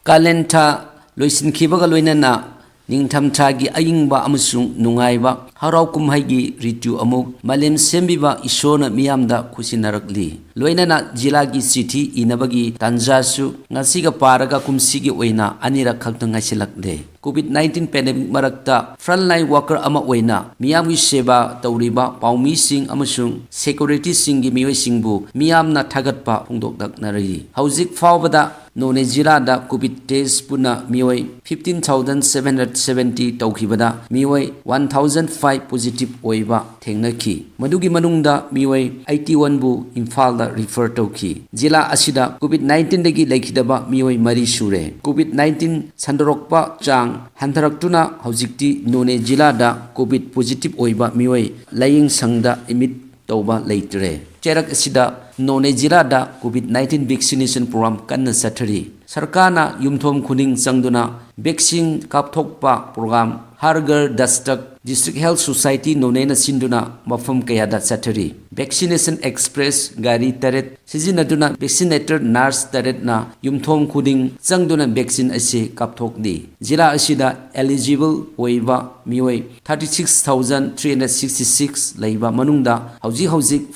Kalenta loisinkibaga loinana ningthamthagi ayingba amasung nungaiba harau kumhaigi ritu amuk malem sembiba isona miyamda khusinaragli loinana jilagi city inabagi tanjasu ngasiga paraga kumsigi oina anira khakta ngasilakde COVID-19 pandemic marakta frontline worker ama oina miyamgi seba tawriba paumi sing amasung security singi miyoi singbu miyamna thagatpa phongdokdaknari hauzik fawbada None Jilada COVID test puna mioi 15,770 tawkhibada mioi 1,005 positive oiba thengnaki madugi manungda mioi 81 bu Imphal da refer tawki jila asida COVID-19 dagi laikhidaba mioi mari sure COVID-19 sandorokpa chang hantharaktuna haujikti None Jilada COVID positive oiba mioi laying sangda emit tawba leitre cherak asida None Jilada COVID-19 vaccination program kanna sathari sarkana yumthom khuning changduna vaccine kapthokpa program Hargar Dastak District Health Society None na sinduna mafam kayada sathari vaccination express gari taret sizinaduna vaccinator nurse taret na yumthom khuding changduna vaccine ase kapthokdi jila asida eligible oiba mioi 36,366 leiba manungda hauji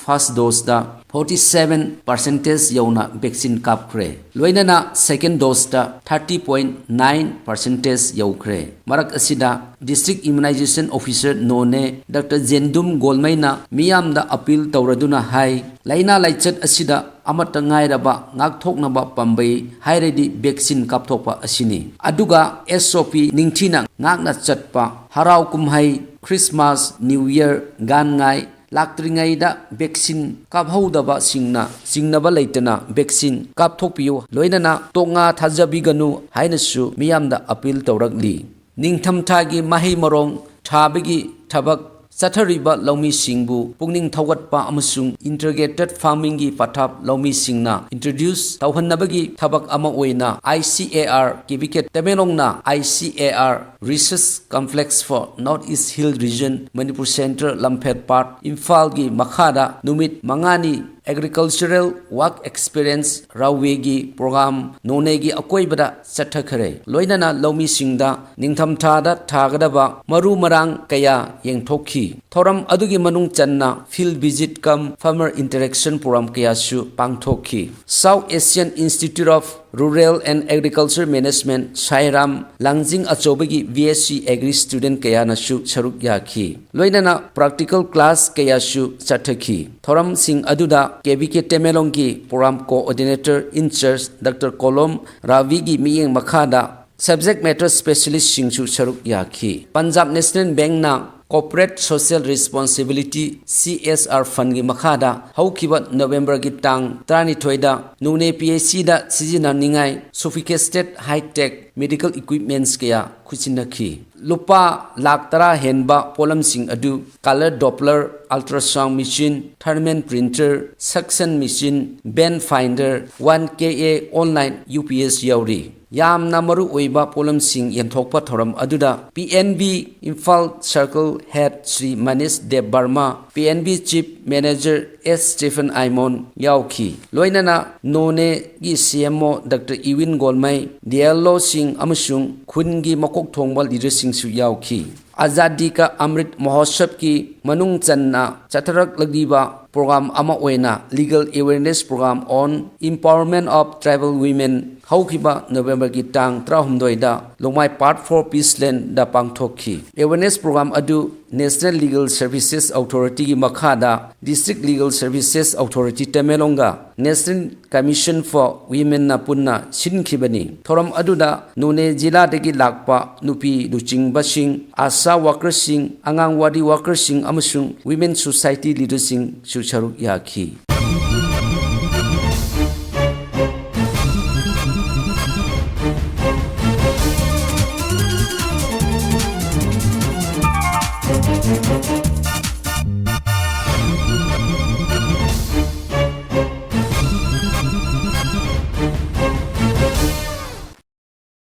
first dose da 47% yauna vaccine kapkhre loinana second dose da 30.9% yaukre marak asida district immunization officer None Dr. Jendum Golmaina miyamda appeal tawraduna hai laina laichat asida amata ngairaba ngakthoknaba pambai hairedi vaccine kapthokpa asini aduga SOP ningthina ngakna chatpa harau kumhai Christmas New Year gan ngai Laktringaida vaccine kaphaudaba singnaba leitana vaccine kapthokpiyo loinana tonga thajabiganu hainasu miyamda appeal tawrakli ningthamthagi mahi morong thabagi thabak Sathariba Laumi Singbu Pungning Thawatpa amasung integrated farming gi pathap Laumi Singna introduce tawhannabagi thabak ama oina ICAR Kibiket Tamelongna ICAR Research Complex for North East Hill Region Manipur Central Lamphet Part Imphal gi makhada numit mangani agricultural work experience rawegi program nonegi akoibada chathakare loinana Laumi Singda ningthamthada thagadaba maru marang kaya yengthokhi thoram adugi manung channa field visit cum farmer interaction program kaya su pangthokhi South Asian Institute of Rural and Agriculture Management Sairam Langjing Achobagi VSc Agri student kaya na su charuk yakhi loinana practical class kaya su chathakhi thoram sing aduda KBK Temelongki program coordinator in charge Dr. Kolom Ravi gi miyeng makhada subject matter specialist singchu charuk yakhi Punjab National Bank na Corporate Social Responsibility CSR Fund gi makhada haukiba November gi tang 32 da Nune PAC da sijina ningai sophisticated high tech medical equipments kaya khuchinakhi lupa lakh tara henba polam sing adu color doppler ultrasound machine thermal printer suction machine band finder 1KA online UPS yauri yamna maru oiba polam sing yenthokpa thoram aduda PNB Imphal Circle Head Sri Manish Dev Barma PNB Chief Manager S Stephen Aimon yauki loinana None gi CMO Dr. Ewin Golmai Diallo Singh amasung khungi makok thongba leader sing su yauki Azadi ka Amrit Mahotsav ki manung channa chatharak lagiba program ama oina legal awareness program on empowerment of tribal women haukiba November ki tang 32 da Longmai Part 4 Peaceland da pangthokhi awareness program adu National Legal Services Authority gi makhada District Legal Services Authority Tamelonga National Commission for Women na punna sinkhibani thoram aduda None Jila dagi lakpa nupi luching basing asa workers sing angangwadi workers sing amasung women society leaders sing su charuk yakhi